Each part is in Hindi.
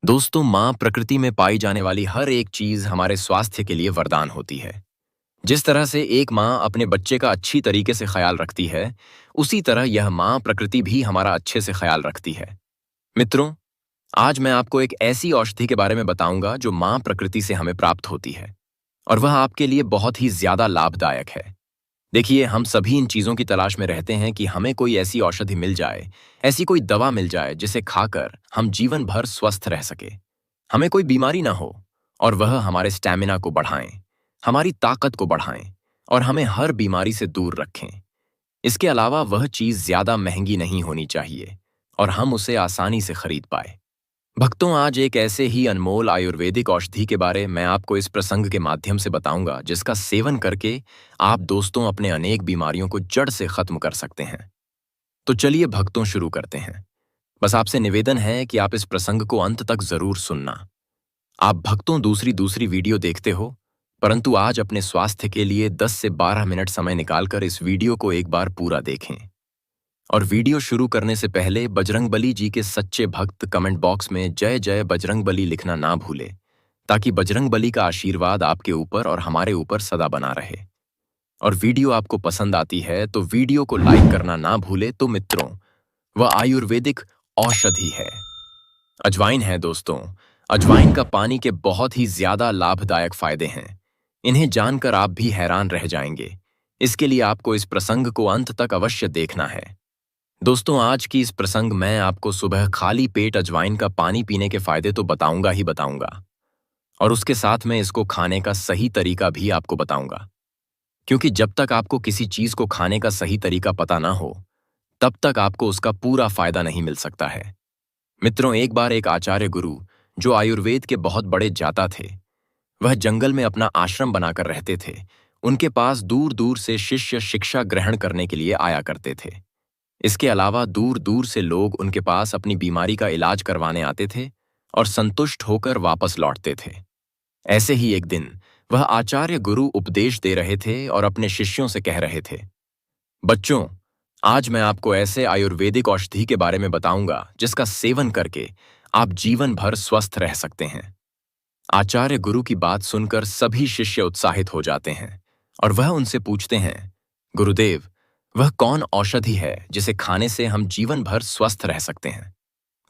दोस्तों, माँ प्रकृति में पाई जाने वाली हर एक चीज हमारे स्वास्थ्य के लिए वरदान होती है। जिस तरह से एक माँ अपने बच्चे का अच्छी तरीके से ख्याल रखती है, उसी तरह यह माँ प्रकृति भी हमारा अच्छे से ख्याल रखती है। मित्रों, आज मैं आपको एक ऐसी औषधि के बारे में बताऊंगा जो माँ प्रकृति से हमें प्राप्त होती है और वह आपके लिए बहुत ही ज्यादा लाभदायक है। देखिए, हम सभी इन चीजों की तलाश में रहते हैं कि हमें कोई ऐसी औषधि मिल जाए, ऐसी कोई दवा मिल जाए जिसे खाकर हम जीवन भर स्वस्थ रह सके, हमें कोई बीमारी ना हो और वह हमारे स्टैमिना को बढ़ाएं, हमारी ताकत को बढ़ाएं और हमें हर बीमारी से दूर रखें। इसके अलावा वह चीज ज्यादा महंगी नहीं होनी चाहिए और हम उसे आसानी से खरीद पाए। भक्तों, आज एक ऐसे ही अनमोल आयुर्वेदिक औषधि के बारे मैं आपको इस प्रसंग के माध्यम से बताऊंगा जिसका सेवन करके आप दोस्तों अपने अनेक बीमारियों को जड़ से खत्म कर सकते हैं। तो चलिए भक्तों, शुरू करते हैं। बस आपसे निवेदन है कि आप इस प्रसंग को अंत तक जरूर सुनना। आप भक्तों दूसरी दूसरी वीडियो देखते हो, परंतु आज अपने स्वास्थ्य के लिए 10 से 12 मिनट समय निकालकर इस वीडियो को एक बार पूरा देखें। और वीडियो शुरू करने से पहले बजरंगबली जी के सच्चे भक्त कमेंट बॉक्स में जय जय बजरंगबली लिखना ना भूले, ताकि बजरंगबली का आशीर्वाद आपके ऊपर और हमारे ऊपर सदा बना रहे। और वीडियो आपको पसंद आती है तो वीडियो को लाइक करना ना भूले। तो मित्रों, वह आयुर्वेदिक औषधि है, अजवाइन है। दोस्तों, अजवाइन का पानी के बहुत ही ज्यादा लाभदायक फायदे हैं। इन्हें जानकर आप भी हैरान रह जाएंगे। इसके लिए आपको इस प्रसंग को अंत तक अवश्य देखना है। दोस्तों, आज की इस प्रसंग में आपको सुबह खाली पेट अजवाइन का पानी पीने के फायदे तो बताऊंगा ही बताऊंगा, और उसके साथ में इसको खाने का सही तरीका भी आपको बताऊंगा। क्योंकि जब तक आपको किसी चीज को खाने का सही तरीका पता ना हो, तब तक आपको उसका पूरा फायदा नहीं मिल सकता है। मित्रों, एक बार एक आचार्य गुरु, जो आयुर्वेद के बहुत बड़े जाता थे, वह जंगल में अपना आश्रम बनाकर रहते थे। उनके पास दूर दूर से शिष्य शिक्षा ग्रहण करने के लिए आया करते थे। इसके अलावा दूर दूर से लोग उनके पास अपनी बीमारी का इलाज करवाने आते थे और संतुष्ट होकर वापस लौटते थे। ऐसे ही एक दिन वह आचार्य गुरु उपदेश दे रहे थे और अपने शिष्यों से कह रहे थे, बच्चों, आज मैं आपको ऐसे आयुर्वेदिक औषधि के बारे में बताऊंगा जिसका सेवन करके आप जीवन भर स्वस्थ रह सकते हैं। आचार्य गुरु की बात सुनकर सभी शिष्य उत्साहित हो जाते हैं और वह उनसे पूछते हैं, गुरुदेव, वह कौन औषधि है जिसे खाने से हम जीवन भर स्वस्थ रह सकते हैं?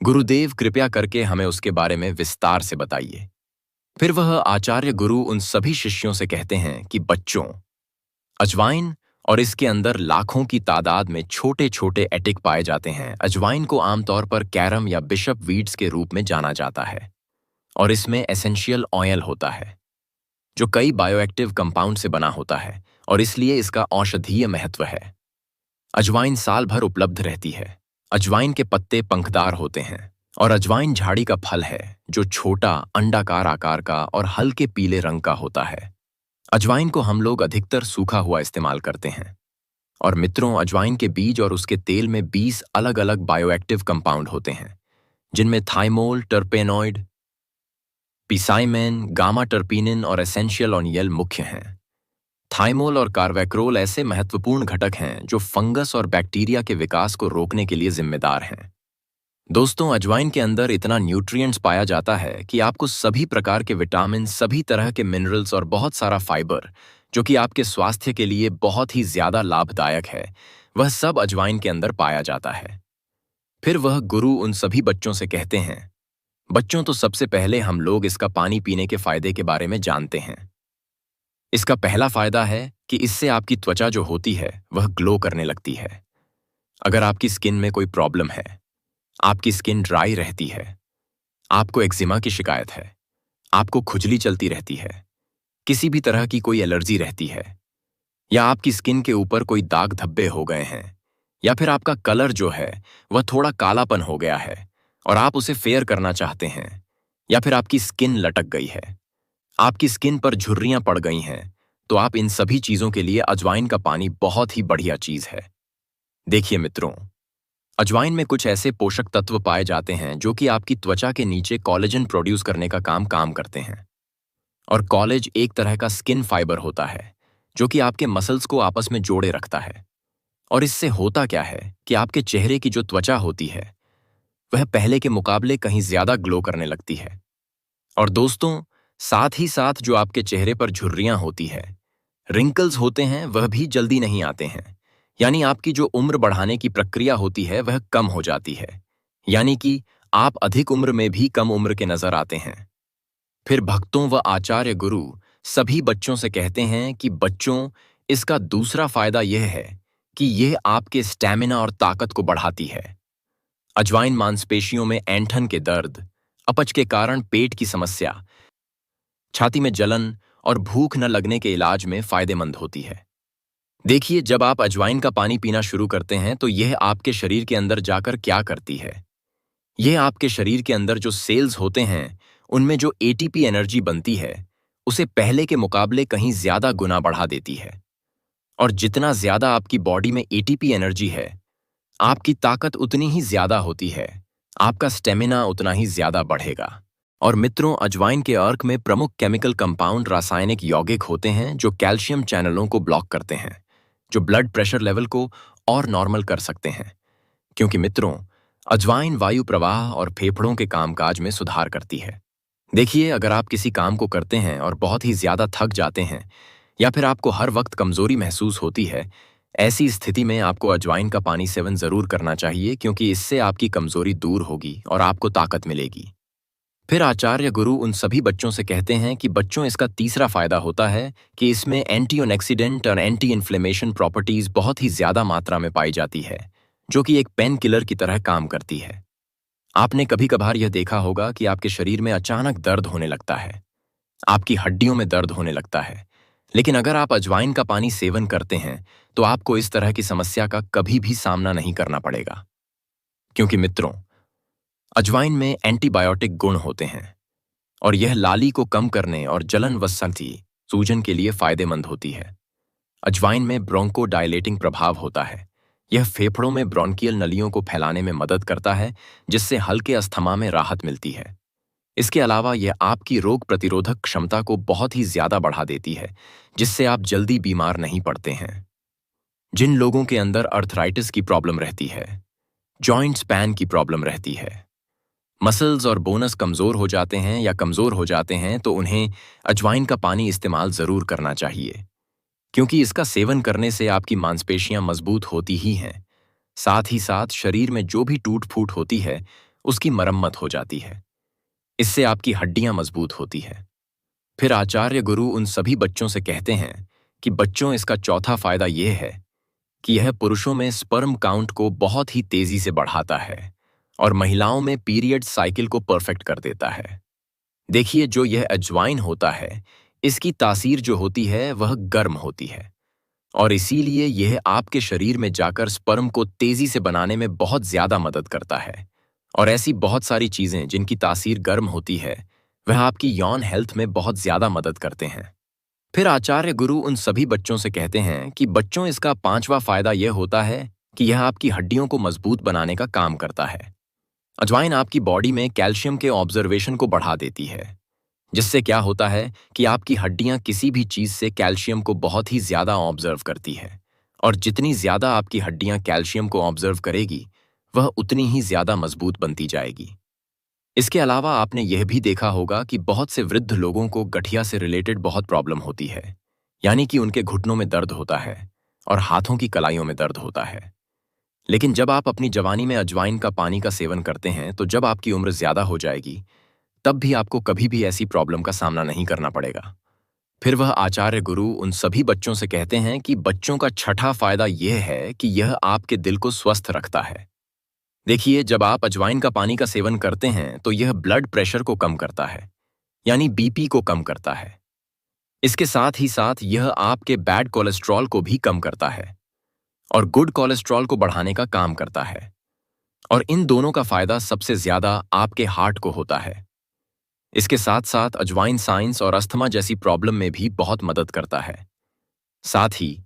गुरुदेव, कृपया करके हमें उसके बारे में विस्तार से बताइए। फिर वह आचार्य गुरु उन सभी शिष्यों से कहते हैं कि बच्चों, अजवाइन और इसके अंदर लाखों की तादाद में छोटे छोटे एटिक पाए जाते हैं। अजवाइन को आमतौर पर कैरम या बिशप वीड्स के रूप में जाना जाता है और इसमें एसेंशियल ऑयल होता है जो कई बायोएक्टिव कंपाउंड से बना होता है और इसलिए इसका औषधीय महत्व है। अजवाइन साल भर उपलब्ध रहती है। अजवाइन के पत्ते पंखदार होते हैं और अजवाइन झाड़ी का फल है जो छोटा अंडाकार आकार का और हल्के पीले रंग का होता है। अजवाइन को हम लोग अधिकतर सूखा हुआ इस्तेमाल करते हैं। और मित्रों, अजवाइन के बीज और उसके तेल में 20 अलग अलग बायोएक्टिव कंपाउंड होते हैं, जिनमें थाइमोल, टर्पेनॉइड, पिसाइमेन, गामा टर्पीनिन और एसेंशियल ऑनियल मुख्य हैं। थाइमोल और कार्वेक्रोल ऐसे महत्वपूर्ण घटक हैं जो फंगस और बैक्टीरिया के विकास को रोकने के लिए जिम्मेदार हैं। दोस्तों, अजवाइन के अंदर इतना न्यूट्रिएंट्स पाया जाता है कि आपको सभी प्रकार के विटामिन, सभी तरह के मिनरल्स और बहुत सारा फाइबर, जो कि आपके स्वास्थ्य के लिए बहुत ही ज्यादा लाभदायक है, वह सब अजवाइन के अंदर पाया जाता है। फिर वह गुरु उन सभी बच्चों से कहते हैं, बच्चों, तो सबसे पहले हम लोग इसका पानी पीने के फायदे के बारे में जानते हैं। इसका पहला फायदा है कि इससे आपकी त्वचा जो होती है वह ग्लो करने लगती है। अगर आपकी स्किन में कोई प्रॉब्लम है, आपकी स्किन ड्राई रहती है, आपको एक्जिमा की शिकायत है, आपको खुजली चलती रहती है, किसी भी तरह की कोई एलर्जी रहती है, या आपकी स्किन के ऊपर कोई दाग धब्बे हो गए हैं, या फिर आपका कलर जो है वह थोड़ा कालापन हो गया है और आप उसे फेयर करना चाहते हैं, या फिर आपकी स्किन लटक गई है, आपकी स्किन पर झुर्रियां पड़ गई हैं, तो आप इन सभी चीजों के लिए अजवाइन का पानी बहुत ही बढ़िया चीज है। देखिए मित्रों, अजवाइन में कुछ ऐसे पोषक तत्व पाए जाते हैं जो कि आपकी त्वचा के नीचे कोलेजन प्रोड्यूस करने का काम करते हैं। और कॉलेज एक तरह का स्किन फाइबर होता है जो कि आपके मसल्स को आपस में जोड़े रखता है। और इससे होता क्या है कि आपके चेहरे की जो त्वचा होती है वह पहले के मुकाबले कहीं ज्यादा ग्लो करने लगती है। और दोस्तों, साथ ही साथ जो आपके चेहरे पर झुर्रियां होती है, रिंकल्स होते हैं, वह भी जल्दी नहीं आते हैं। यानी आपकी जो उम्र बढ़ाने की प्रक्रिया होती है वह कम हो जाती है। यानी कि आप अधिक उम्र में भी कम उम्र के नजर आते हैं। फिर भक्तों व आचार्य गुरु सभी बच्चों से कहते हैं कि बच्चों, इसका दूसरा फायदा यह है कि यह आपके स्टैमिना और ताकत को बढ़ाती है। अजवाइन मांसपेशियों में ऐंठन के दर्द, अपच के कारण पेट की समस्या, छाती में जलन और भूख न लगने के इलाज में फायदेमंद होती है। देखिए, जब आप अजवाइन का पानी पीना शुरू करते हैं तो यह आपके शरीर के अंदर जाकर क्या करती है। यह आपके शरीर के अंदर जो सेल्स होते हैं, उनमें जो एटीपी एनर्जी बनती है, उसे पहले के मुकाबले कहीं ज्यादा गुना बढ़ा देती है। और जितना ज्यादा आपकी बॉडी में एटीपी एनर्जी है, आपकी ताकत उतनी ही ज्यादा होती है, आपका स्टेमिना उतना ही ज्यादा बढ़ेगा। और मित्रों, अजवाइन के अर्क में प्रमुख केमिकल कंपाउंड रासायनिक यौगिक होते हैं जो कैल्शियम चैनलों को ब्लॉक करते हैं, जो ब्लड प्रेशर लेवल को और नॉर्मल कर सकते हैं। क्योंकि मित्रों, अजवाइन वायु प्रवाह और फेफड़ों के कामकाज में सुधार करती है। देखिए, अगर आप किसी काम को करते हैं और बहुत ही ज्यादा थक जाते हैं, या फिर आपको हर वक्त कमजोरी महसूस होती है, ऐसी स्थिति में आपको अजवाइन का पानी सेवन जरूर करना चाहिए, क्योंकि इससे आपकी कमजोरी दूर होगी और आपको ताकत मिलेगी। फिर आचार्य गुरु उन सभी बच्चों से कहते हैं कि बच्चों, इसका तीसरा फायदा होता है कि इसमें एंटीऑक्सीडेंट और एंटी इन्फ्लेमेशन प्रॉपर्टीज बहुत ही ज्यादा मात्रा में पाई जाती है, जो कि एक पेन किलर की तरह काम करती है। आपने कभी कभार यह देखा होगा कि आपके शरीर में अचानक दर्द होने लगता है, आपकी हड्डियों में दर्द होने लगता है, लेकिन अगर आप अजवाइन का पानी सेवन करते हैं तो आपको इस तरह की समस्या का कभी भी सामना नहीं करना पड़ेगा। क्योंकि मित्रों, अजवाइन में एंटीबायोटिक गुण होते हैं और यह लाली को कम करने और जलन व सूजन के लिए फायदेमंद होती है। अजवाइन में ब्रोंको डायलेटिंग प्रभाव होता है। यह फेफड़ों में ब्रोंकियल नलियों को फैलाने में मदद करता है, जिससे हल्के अस्थमा में राहत मिलती है। इसके अलावा यह आपकी रोग प्रतिरोधक क्षमता को बहुत ही ज्यादा बढ़ा देती है, जिससे आप जल्दी बीमार नहीं पड़ते हैं। जिन लोगों के अंदर अर्थराइटिस की प्रॉब्लम रहती है, जॉइंट स्पैन की प्रॉब्लम रहती है, मसल्स और बोनस कमजोर हो जाते हैं या कमजोर हो जाते हैं, तो उन्हें अजवाइन का पानी इस्तेमाल जरूर करना चाहिए। क्योंकि इसका सेवन करने से आपकी मांसपेशियां मजबूत होती ही हैं, साथ ही साथ शरीर में जो भी टूट फूट होती है उसकी मरम्मत हो जाती है। इससे आपकी हड्डियां मजबूत होती है। फिर आचार्य गुरु उन सभी बच्चों से कहते हैं कि बच्चों, इसका चौथा फायदा यह है कि यह पुरुषों में स्पर्म काउंट को बहुत ही तेजी से बढ़ाता है और महिलाओं में पीरियड साइकिल को परफेक्ट कर देता है। देखिए, जो यह अजवाइन होता है, इसकी तासीर जो होती है वह गर्म होती है और इसीलिए यह आपके शरीर में जाकर स्पर्म को तेजी से बनाने में बहुत ज्यादा मदद करता है। और ऐसी बहुत सारी चीजें जिनकी तासीर गर्म होती है, वह आपकी यौन हेल्थ में बहुत ज्यादा मदद करते हैं। फिर आचार्य गुरु उन सभी बच्चों से कहते हैं कि बच्चों, इसका पांचवा फायदा यह होता है कि यह आपकी हड्डियों को मजबूत बनाने का काम करता है। अजवाइन आपकी बॉडी में कैल्शियम के ऑब्जर्वेशन को बढ़ा देती है, जिससे क्या होता है कि आपकी हड्डियां किसी भी चीज से कैल्शियम को बहुत ही ज्यादा ऑब्जर्व करती है, और जितनी ज्यादा आपकी हड्डियां कैल्शियम को ऑब्जर्व करेगी, वह उतनी ही ज्यादा मजबूत बनती जाएगी। इसके अलावा आपने यह भी देखा होगा कि बहुत से वृद्ध लोगों को गठिया से रिलेटेड बहुत प्रॉब्लम होती है, यानी कि उनके घुटनों में दर्द होता है और हाथों की कलाइयों में दर्द होता है। लेकिन जब आप अपनी जवानी में अजवाइन का पानी का सेवन करते हैं, तो जब आपकी उम्र ज्यादा हो जाएगी, तब भी आपको कभी भी ऐसी प्रॉब्लम का सामना नहीं करना पड़ेगा। फिर वह आचार्य गुरु उन सभी बच्चों से कहते हैं कि बच्चों का छठा फायदा यह है कि यह आपके दिल को स्वस्थ रखता है। देखिए, जब आप अजवाइन का पानी का सेवन करते हैं तो यह ब्लड प्रेशर को कम करता है, यानी बीपी को कम करता है। इसके साथ ही साथ यह आपके बैड कोलेस्ट्रॉल को भी कम करता है और गुड कोलेस्ट्रॉल को बढ़ाने का काम करता है। और इन दोनों का फायदा सबसे ज्यादा आपके हार्ट को होता है। इसके साथ साथ अजवाइन साइंस और अस्थमा जैसी प्रॉब्लम में भी बहुत मदद करता है। साथ ही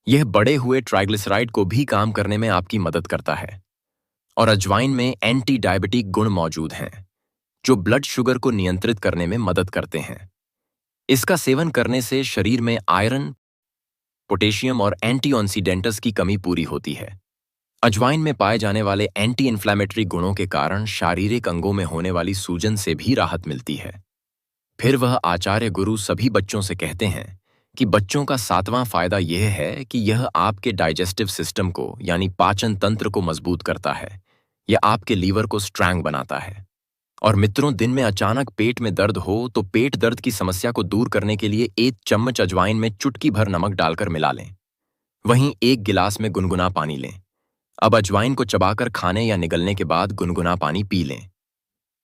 यह बढ़े हुए ट्राइग्लिसराइड को भी काम करने में आपकी मदद करता है। और अजवाइन में एंटी डायबिटिक गुण मौजूद हैं, जो ब्लड शुगर को नियंत्रित करने में मदद करते हैं। इसका सेवन करने से शरीर में आयरन, पोटेशियम और एंटीऑक्सीडेंट्स की कमी पूरी होती है। अजवाइन में पाए जाने वाले एंटी इन्फ्लेमेटरी गुणों के कारण शारीरिक अंगों में होने वाली सूजन से भी राहत मिलती है। फिर वह आचार्य गुरु सभी बच्चों से कहते हैं कि बच्चों का सातवां फायदा यह है कि यह आपके डाइजेस्टिव सिस्टम को यानी पाचन तंत्र को मजबूत करता है। यह आपके लीवर को स्ट्रांग बनाता है। और मित्रों, दिन में अचानक पेट में दर्द हो तो पेट दर्द की समस्या को दूर करने के लिए 1 चम्मच अजवाइन में चुटकी भर नमक डालकर मिला लें। वहीं 1 गिलास में गुनगुना पानी लें। अब अजवाइन को चबाकर खाने या निगलने के बाद गुनगुना पानी पी लें।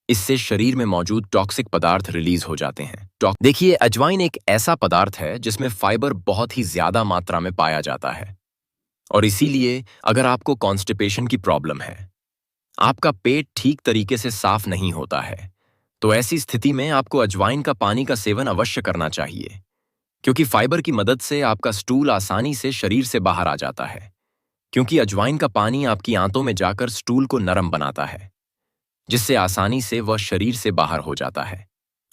इससे शरीर में मौजूद टॉक्सिक पदार्थ रिलीज हो जाते हैं। देखिए, अजवाइन एक ऐसा पदार्थ है जिसमें फाइबर बहुत ही ज्यादा मात्रा में पाया जाता है। और इसीलिए अगर आपको कॉन्स्टिपेशन की प्रॉब्लम है, आपका पेट ठीक तरीके से साफ नहीं होता है, तो ऐसी स्थिति में आपको अजवाइन का पानी का सेवन अवश्य करना चाहिए, क्योंकि फाइबर की मदद से आपका स्टूल आसानी से शरीर से बाहर आ जाता है। क्योंकि अजवाइन का पानी आपकी आंतों में जाकर स्टूल को नरम बनाता है, जिससे आसानी से वह शरीर से बाहर हो जाता है।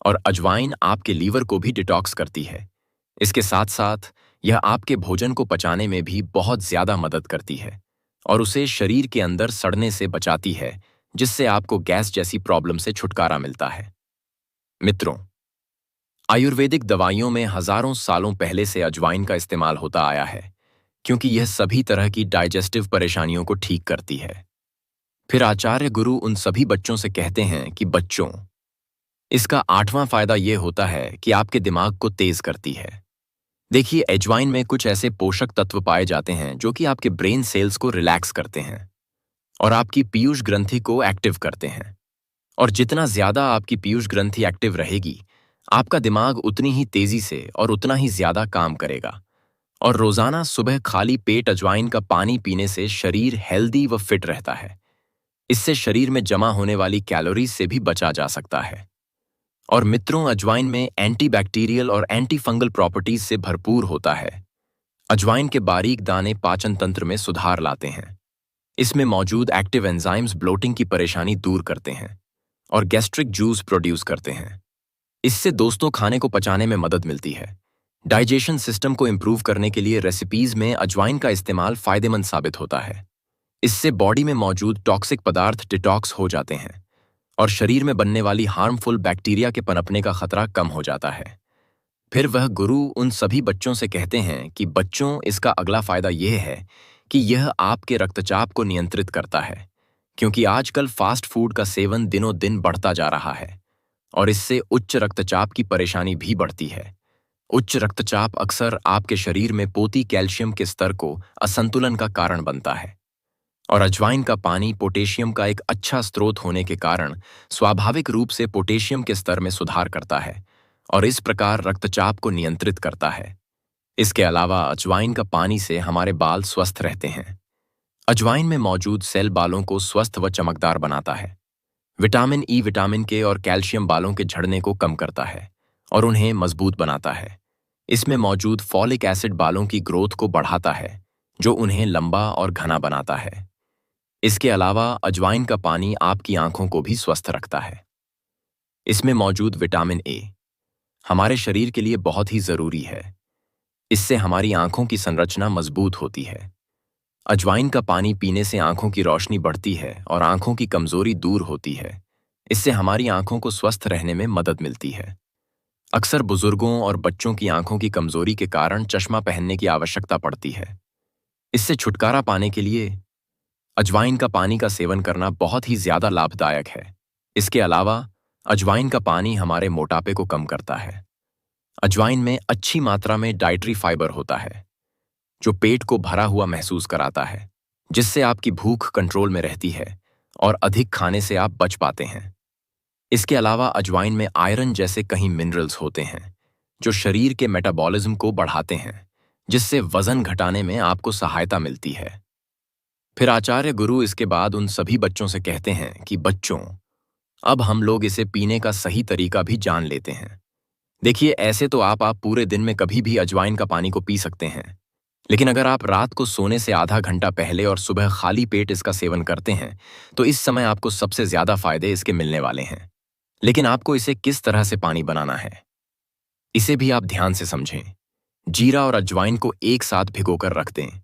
और अजवाइन आपके लीवर को भी डिटॉक्स करती है। इसके साथ साथ यह आपके भोजन को पचाने में भी बहुत ज्यादा मदद करती है और उसे शरीर के अंदर सड़ने से बचाती है, जिससे आपको गैस जैसी प्रॉब्लम से छुटकारा मिलता है। मित्रों, आयुर्वेदिक दवाइयों में हजारों सालों पहले से अजवाइन का इस्तेमाल होता आया है, क्योंकि यह सभी तरह की डाइजेस्टिव परेशानियों को ठीक करती है। फिर आचार्य गुरु उन सभी बच्चों से कहते हैं कि बच्चों, इसका आठवां फायदा यह होता है कि आपके दिमाग को तेज करती है। देखिए, अजवाइन में कुछ ऐसे पोषक तत्व पाए जाते हैं जो कि आपके ब्रेन सेल्स को रिलैक्स करते हैं और आपकी पीयूष ग्रंथि को एक्टिव करते हैं। और जितना ज्यादा आपकी पीयूष ग्रंथि एक्टिव रहेगी, आपका दिमाग उतनी ही तेजी से और उतना ही ज्यादा काम करेगा। और रोजाना सुबह खाली पेट अजवाइन का पानी पीने से शरीर हेल्दी व फिट रहता है। इससे शरीर में जमा होने वाली कैलोरीज से भी बचा जा सकता है। और मित्रों, अजवाइन में एंटीबैक्टीरियल और एंटी फंगल प्रॉपर्टीज से भरपूर होता है। अजवाइन के बारीक दाने पाचन तंत्र में सुधार लाते हैं। इसमें मौजूद एक्टिव एंजाइम्स ब्लोटिंग की परेशानी दूर करते हैं और गैस्ट्रिक जूस प्रोड्यूस करते हैं। इससे दोस्तों, खाने को पचाने में मदद मिलती है। डाइजेशन सिस्टम को इंप्रूव करने के लिए रेसिपीज में अजवाइन का इस्तेमाल फायदेमंद साबित होता है। इससे बॉडी में मौजूद टॉक्सिक पदार्थ डिटॉक्स हो जाते हैं और शरीर में बनने वाली हार्मफुल बैक्टीरिया के पनपने का खतरा कम हो जाता है। फिर वह गुरु उन सभी बच्चों से कहते हैं कि बच्चों, इसका अगला फायदा यह है कि यह आपके रक्तचाप को नियंत्रित करता है, क्योंकि आजकल फास्ट फूड का सेवन दिनों दिन बढ़ता जा रहा है और इससे उच्च रक्तचाप की परेशानी भी बढ़ती है। उच्च रक्तचाप अक्सर आपके शरीर में पोती कैल्शियम के स्तर को असंतुलन का कारण बनता है। और अजवाइन का पानी पोटेशियम का एक अच्छा स्रोत होने के कारण स्वाभाविक रूप से पोटेशियम के स्तर में सुधार करता है और इस प्रकार रक्तचाप को नियंत्रित करता है। इसके अलावा अजवाइन का पानी से हमारे बाल स्वस्थ रहते हैं। अजवाइन में मौजूद सेल बालों को स्वस्थ व चमकदार बनाता है। विटामिन ई, विटामिन के और कैल्शियम बालों के झड़ने को कम करता है और उन्हें मजबूत बनाता है। इसमें मौजूद फॉलिक एसिड बालों की ग्रोथ को बढ़ाता है, जो उन्हें लंबा और घना बनाता है। इसके अलावा अजवाइन का पानी आपकी आंखों को भी स्वस्थ रखता है। इसमें मौजूद विटामिन ए हमारे शरीर के लिए बहुत ही जरूरी है। इससे हमारी आंखों की संरचना मजबूत होती है। अजवाइन का पानी पीने से आंखों की रोशनी बढ़ती है और आंखों की कमजोरी दूर होती है। इससे हमारी आंखों को स्वस्थ रहने में मदद मिलती है। अक्सर बुजुर्गों और बच्चों की आंखों की कमजोरी के कारण चश्मा पहनने की आवश्यकता पड़ती है। इससे छुटकारा पाने के लिए अजवाइन का पानी का सेवन करना बहुत ही ज्यादा लाभदायक है। इसके अलावा अजवाइन का पानी हमारे मोटापे को कम करता है। अजवाइन में अच्छी मात्रा में डाइटरी फाइबर होता है, जो पेट को भरा हुआ महसूस कराता है, जिससे आपकी भूख कंट्रोल में रहती है और अधिक खाने से आप बच पाते हैं। इसके अलावा अजवाइन में आयरन जैसे कई मिनरल्स होते हैं, जो शरीर के मेटाबॉलिज्म को बढ़ाते हैं, जिससे वजन घटाने में आपको सहायता मिलती है। फिर आचार्य गुरु इसके बाद उन सभी बच्चों से कहते हैं कि बच्चों, अब हम लोग इसे पीने का सही तरीका भी जान लेते हैं। देखिए, ऐसे तो आप पूरे दिन में कभी भी अजवाइन का पानी को पी सकते हैं, लेकिन अगर आप रात को सोने से आधा घंटा पहले और सुबह खाली पेट इसका सेवन करते हैं, तो इस समय आपको सबसे ज्यादा फायदे इसके मिलने वाले हैं। लेकिन आपको इसे किस तरह से पानी बनाना है, इसे भी आप ध्यान से समझें। जीरा और अजवाइन को एक साथ भिगोकर रख दें।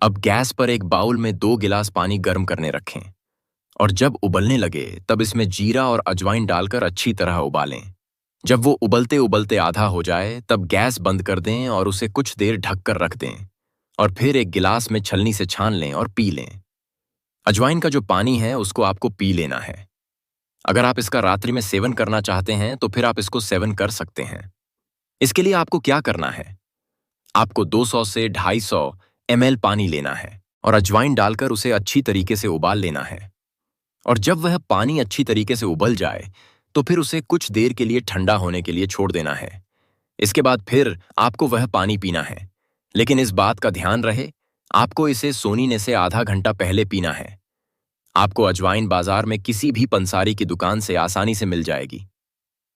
अब गैस पर एक बाउल में 2 गिलास पानी गर्म करने रखें और जब उबलने लगे तब इसमें जीरा और अजवाइन डालकर अच्छी तरह उबालें। जब वो उबलते उबलते आधा हो जाए तब गैस बंद कर दें और उसे कुछ देर ढककर रख दें और फिर एक गिलास में छलनी से छान लें और पी लें। अजवाइन का जो पानी है उसको आपको पी लेना है। अगर आप इसका रात्रि में सेवन करना चाहते हैं तो फिर आप इसको सेवन कर सकते हैं। इसके लिए आपको क्या करना है, आपको 200 से 250 ml पानी लेना है और अजवाइन डालकर उसे अच्छी तरीके से उबाल लेना है। और जब वह पानी अच्छी तरीके से उबल जाए तो फिर उसे कुछ देर के लिए ठंडा होने के लिए छोड़ देना है। इसके बाद फिर आपको वह पानी पीना है, लेकिन इस बात का ध्यान रहे आपको इसे सोने से आधा घंटा पहले पीना है। आपको अजवाइन बाजार में किसी भी पंसारी की दुकान से आसानी से मिल जाएगी।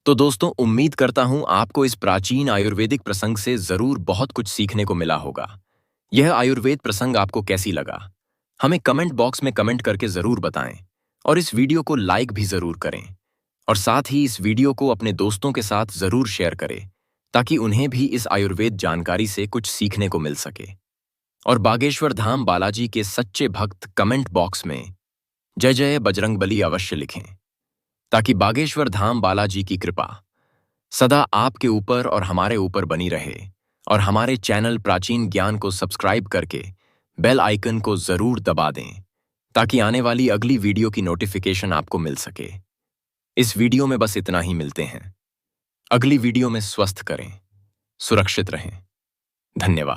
तो दोस्तों, उम्मीद करता हूं आपको इस प्राचीन आयुर्वेदिक प्रसंग से जरूर बहुत कुछ सीखने को मिला होगा। यह आयुर्वेद प्रसंग आपको कैसी लगा, हमें कमेंट बॉक्स में कमेंट करके जरूर बताएं और इस वीडियो को लाइक भी जरूर करें और साथ ही इस वीडियो को अपने दोस्तों के साथ जरूर शेयर करें ताकि उन्हें भी इस आयुर्वेद जानकारी से कुछ सीखने को मिल सके। और बागेश्वर धाम बालाजी के सच्चे भक्त कमेंट बॉक्स में जय जय बजरंगबली अवश्य लिखें ताकि बागेश्वर धाम बालाजी की कृपा सदा आपके ऊपर और हमारे ऊपर बनी रहे। और हमारे चैनल प्राचीन ज्ञान को सब्सक्राइब करके बेल आइकन को जरूर दबा दें ताकि आने वाली अगली वीडियो की नोटिफिकेशन आपको मिल सके। इस वीडियो में बस इतना ही, मिलते हैं अगली वीडियो में। स्वस्थ करें, सुरक्षित रहें। धन्यवाद।